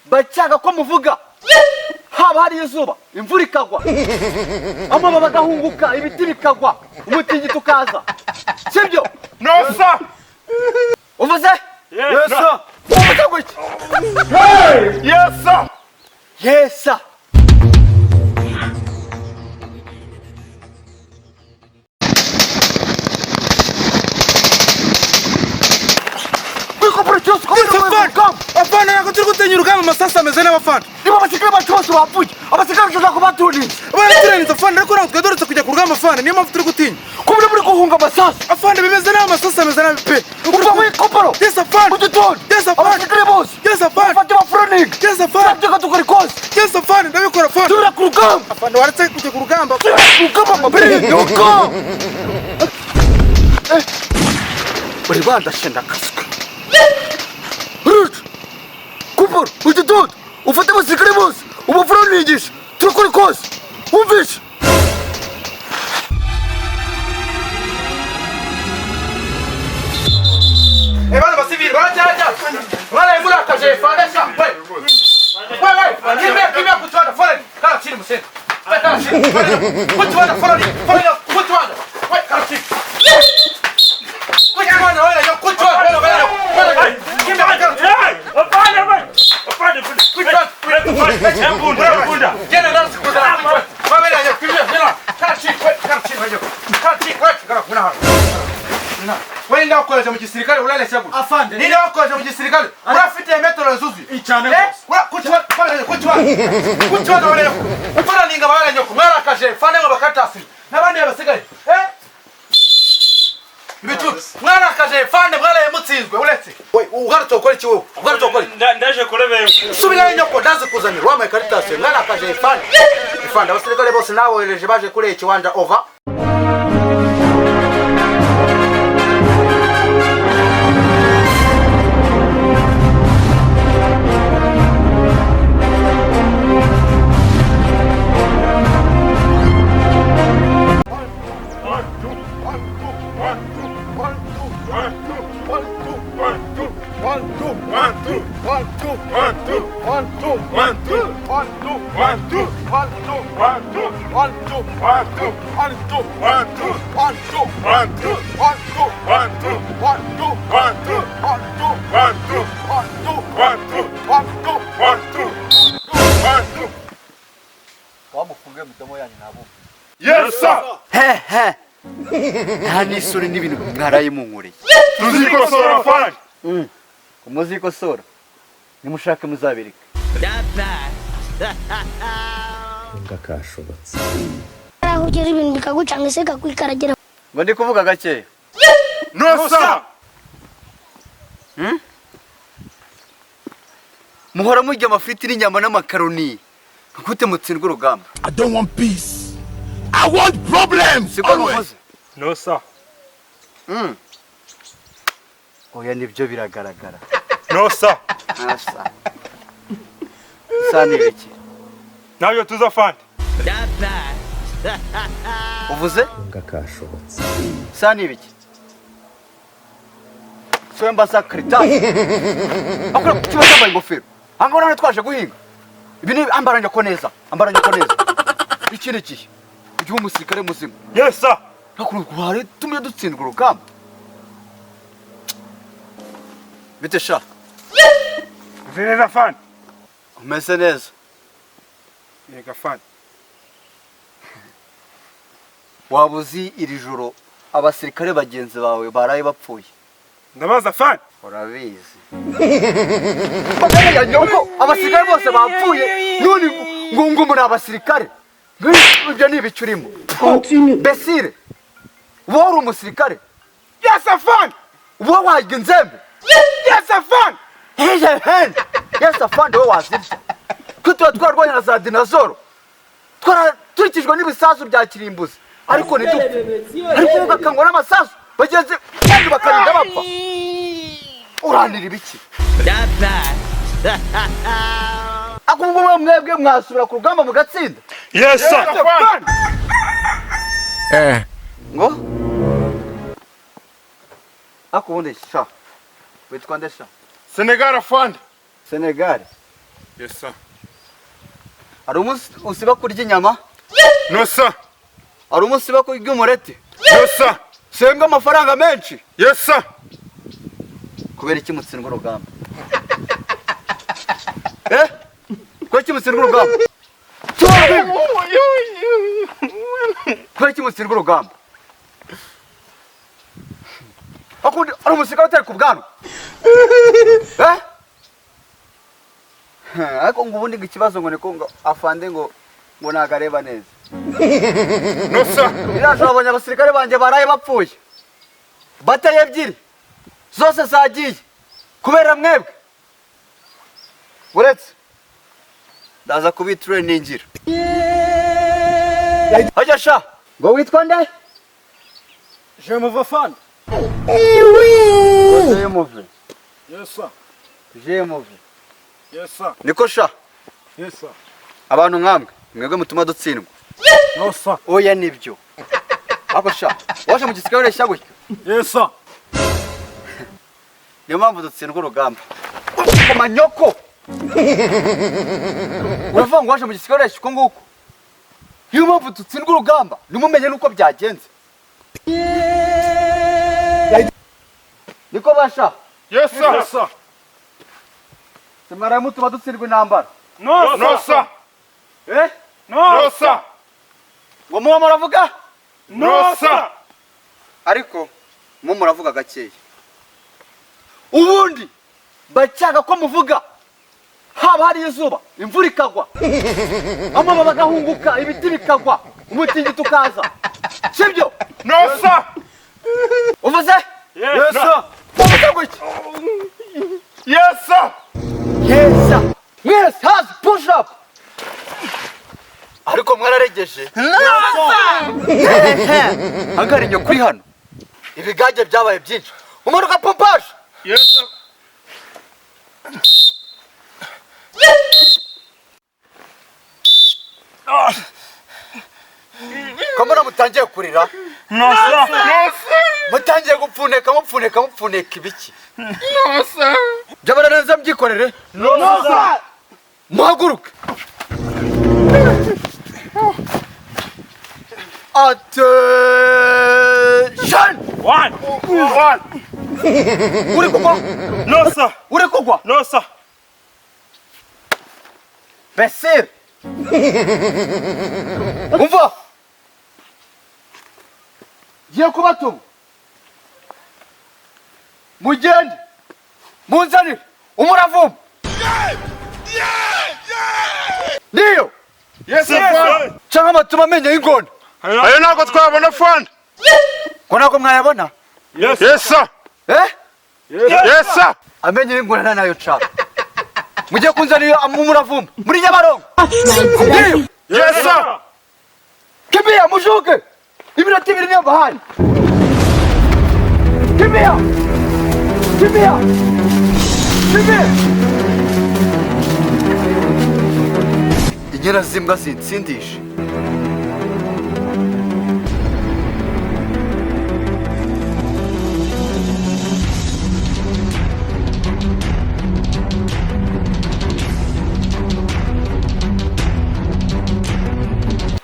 bacyaga ko muvuga haba hari izuba imvura ikagwa amababi agahunguka ibiti bikagwa umutingito ukaza sibyo No sir. uvuze Yes sir. uvuze gutya Yes sir. yesa Afana nako turi gutenyura urugamba amasasa ameze n'abafana. niba abasirikare bacu bose bapfuye abasirikare bashaka kubaturiza Baraturenza afana ariko natwe doretse kujya ku rugamba afana niyo mpamvu turi gutinya. kubura muri guhunga amasasu Afana bimeze n'amasasa ameze nabi pe. kuva muri koporo Yes afana. udutonde Yes afana. abasirikare bose Yes afana. bafite amafuroningi Yes afana. tuka tukora ikosi Yes afana ndabikora afana. tubira ku rugamba Afana waretse kujya ku rugamba. urugamba mabere nuko bari bandashenda kaswe kuporo udutonde ufate abasirikare bose umufuroningisha turakora ikosi wumvishe Bana basivili barajaja. Wala murakaje fadesha. Kimya kutwada foleni. Kala chini mseni. Kala chini. Kutwada foleni. Foleni kutwada. Kala chini. Kutwada wala yo kutwada. Kimya kala chini. Apana bwana. Apana kutwada. Chembunda. Jana ndani sikuza. Wala yo kimya jana. Kala chini. Kala chini wewe. Kala chini. Kala kuna hapo. Wewe ndio ukoleje mu gisirikare ulale shabu. Afande. Ndio ukoleje mu gisirikare. Urafite metero zuzi. Icyane. Kuchwa wale. Ufana ninga wale nyoko. Mwarakaje fane ngabakatasi. Nabandi abasigaye. Bitu. Mwarakaje fane mwale mutsinzwe uretse. We ugarutse ukora iki wowe? Ugarutse ukora. Ndaje kurebe. Subira nyoko daze kuzanira wamaye karitasi. Mwarakaje fane. Ifanda abasirikare bose nawe eleje baje kure ikiwanja over. wamufunge mdomo yanyu nabo Yes sir. he nta n'isuri n'ibintu mwaraye munkoreye Tuzikosora afana. umuzikosora nimushake muzabirika ngakashobotse aho ugera ibintu bikagucanga ese kakwikaragera ngo ndi kuvuga gake No sir. muhora murya amafiriti n'inyama n'amakaroni gute mutsindwa urugamba I don't want peace. I want problems. siko muvuze No sir. oya nibyo biragaragara No sir. asa sani biki Nabyo tuzafanda. uvuze ngakashobotse sani biki Swemba sakrita akora kiba cyambaye ingofero hango none twaje guhinga ibi ni ambaranya ko neza iki ni kihe igihe umusirikare muzima Yes sir. nakuru kware tumye dutsindwa urugamba bite sha Vineza fanda. umeze neza Yega fanda. wabuzi iri joro abasirikare bagenzi bawe baraye bapfuye Ndabaza fanda. urabizi bagaya nyoko abasirikare bose bapfuye none ngo muri abasirikare ibyo ni ibicurimo besire wari umusirikare Yes afana. uwo wajya inzembe Yes afana. yes afande we wazirya ko tuba twarwanya na za dinazoro turikijwe n'ibisasu bya kirimbuzi ariko ntidupfe ariko ugakangwa n'amasasu bagenzi kandi bakarinda bapfa uranira ibiki akubwo mwebwe mwasubira ku rugamba mugatsinda Yes sir. ngo akubundi sha witwa nde sha Senegal afana. Senegal Yes, sir. Hari umunsi usiba kurya inyama? No, sir. Hari umunsi usiba kurya umureti? No, sir. Senga amafaranga menshi? Yes, sir. Kubera iki mutsindwa urugamba? Kubera iki mutsindwa urugamba? Kubera iki mutsindwa urugamba? Akundi ari umusirikare utari ku bwanwa? Ariko ngo ubundi ikibazo ngo niko ngo afande ngo ntago areba neza. No, sir. Biraje abonye abasirikare banje baraye bapfuye. Bataye ebyiri. Zose zagiye. Kubera mwebwe. Uretse. Ndaza kubitrainingira. Hajya sha. Ngo witwa nde? Je me veux fan. Je muve. Yes, sir. Je muve. Yes, sir. Niko sha. Yes, sir. Abantu nkamwe mwebwe mutuma dutsindwa. No, sir. Oya nibyo. Ako sha. Waje mu gisirikare ureshya gutyo. Yes, sir. Niyo mpamvu dutsindwa urugamba. Manyoko. Uravuga ngo waje mu gisirikare ureshya uko nguko. Niyo mpamvu dutsindwa urugamba. Nimumenye nuko byagenze. Niko basha. Yes, sir. Yes, sir. Semara mutuma dutsindwa intambara. No, no, sir. No, No, sir. Ngo muba muravuga? No, sir. Ariko mu muravuga gakeya. Ubundi bacyaga ko muvuga haba hari izuba imvura ikagwa amaba bagahunguka ibiti bikagwa umutingito ukaza sibyo? No, sir. Uvuze? Yes, sir. Uvuze gutya? Yes, sir. Yes sir. Yes, has push up. Ariko mwararegeje. Hangari nyo kuri hano. Ibigage byabaye byinshi. Umanuka pompage. Yes, sir. Kamara mutangiye kurira. No, sir. No, sir. Mutangiye mupfuneka ibiki? No, sir. Byabara neza mbyikorere. No, sir. Muhaguruke. Attention! One. Uri kugwa? No, sir. Uri kugwa? No, sir. Besir. Umva. Giye kubatuma. Mugende. Munzanire umuravumba. Ndiyo. Yes, sir. Cyangwa amatuma amenye y'ingona. Ayo ntabwo twabona fund. Ko nako mwayabona? Yes, sir. Yes, sir. Amenye y'ingona nayo cyane. Mujye kunzanira umuravumba muri Nyabarongo. Ndiyo. Yes, sir. Kimbia mushuke. Iminota ibiri niyo bahari. Kimbia. Kimbia. Kimbia. Inyana zimbwa zitsindisha.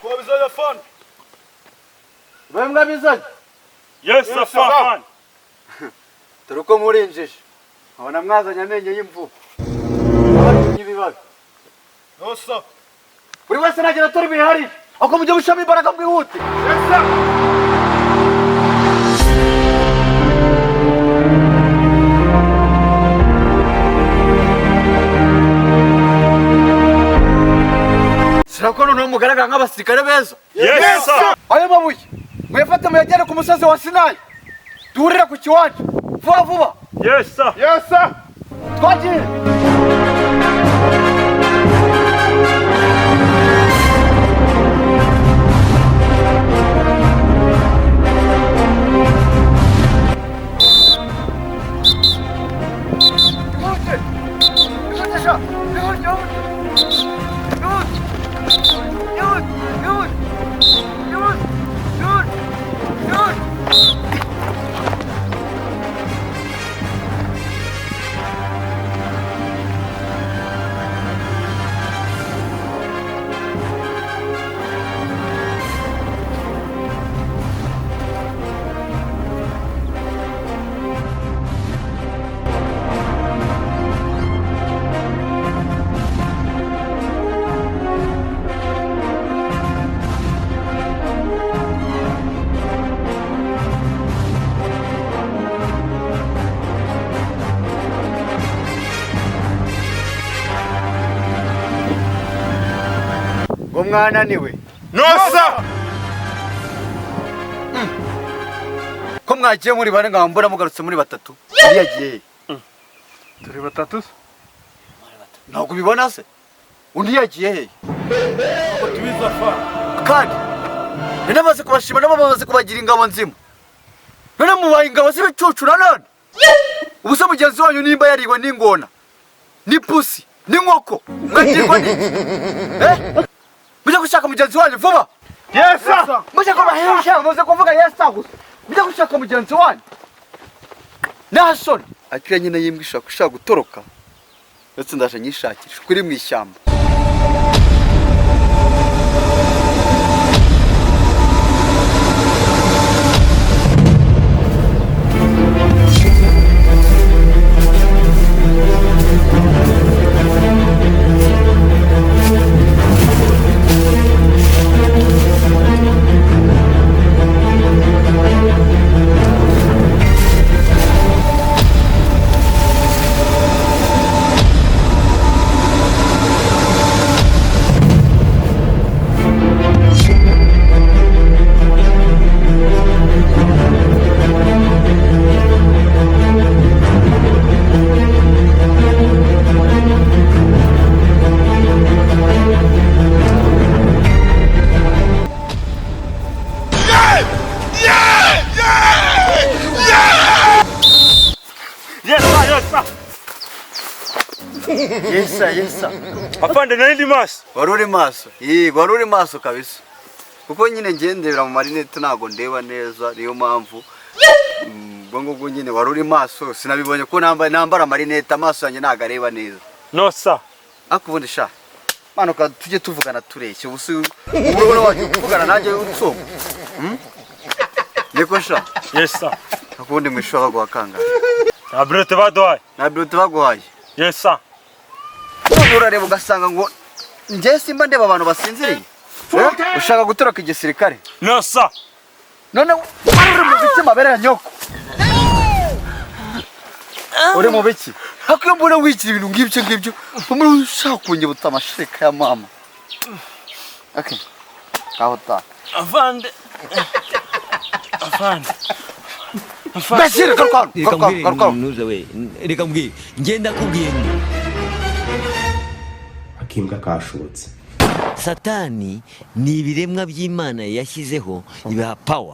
Wabizanya fan. Bembwa bizanye. Yes, sir. Fund. Dore uko murinjije. Abona mwazanye amenyo y'imvubu. Abatumye ibibazo. No, sir. Buri wese nagira tori bihari. Ako mujye gushama imbaraga mwihute. Yes, sir. Sinako noneho mugaragara nk'abasirikare beza. Yes, sir. Ayo mabuye muyafate muyajyane ku musozi wa Sinayi. Duhurire ku kiwanja vuba vuba. Yes, sir. Yes, sir. Twagiye. ngo mwananiwe. No sir. Ko mwagiye muri bane ngambura mugarutse muri batatu. Yagiye. Turi batatu. Ntabwo bibona se. Undi yagiye he? Ntabwo tubiza fani. Kandi namaze kubashima namaze kubagira ingabo nzima. None mubaye ingabo z'ibicucura none. Ubuse mugenzi wanyu nimba yariwe n'ingona. Ni pusi, ni nkoko. Mwagirwa ni. Mujye gushaka mugenzi wanyu vuba. Yes sir. Mujye kubahisha muze kuvuga yes sir gusa. Mujye gushaka mugenzi wanyu. Nashon. Akira nyine yimbwisha gushaka gutoroka. Ndetse ndaje nyishakisha kuri mu ishyamba. Yes sir. Afande naindi maso. Waruri maso. Waruri maso kabisa. Kuko nyine ngendera mu marinete nago ndeba neza niyo mpamvu bongo nyine waruri maso sinabibonye ko nambara marinete amaso yanjye naga areba neza. No sir. Akubundi sha. Manuka tujye tuvugana tureshye ubusi urabona waje kuvugana nanjye utsoma. Niko sha. Yes sir. Akubundi mwishoka gwakanga. Abrete badoye. Nabrute baguhaye. Yes sir. Urareba ugasanga ngo nje simba ndeba abantu basinziriye. Ushaka gutoroka igisirikare? No sir. None uri mu biki mabere ya nyoko? Uri mu biki? Hakuyo mbona wikira ibintu ngibyo. Umuri ushaka kunyibutsa amashirika ya mama. Okay. Kahota. Afande. Basire karukano. Nuze we. Reka mbwi. Ngenda kubwiye ndi. Akimbwa kashutse. Satani ni ibiremwa by'Imana yashyizeho ibaha power.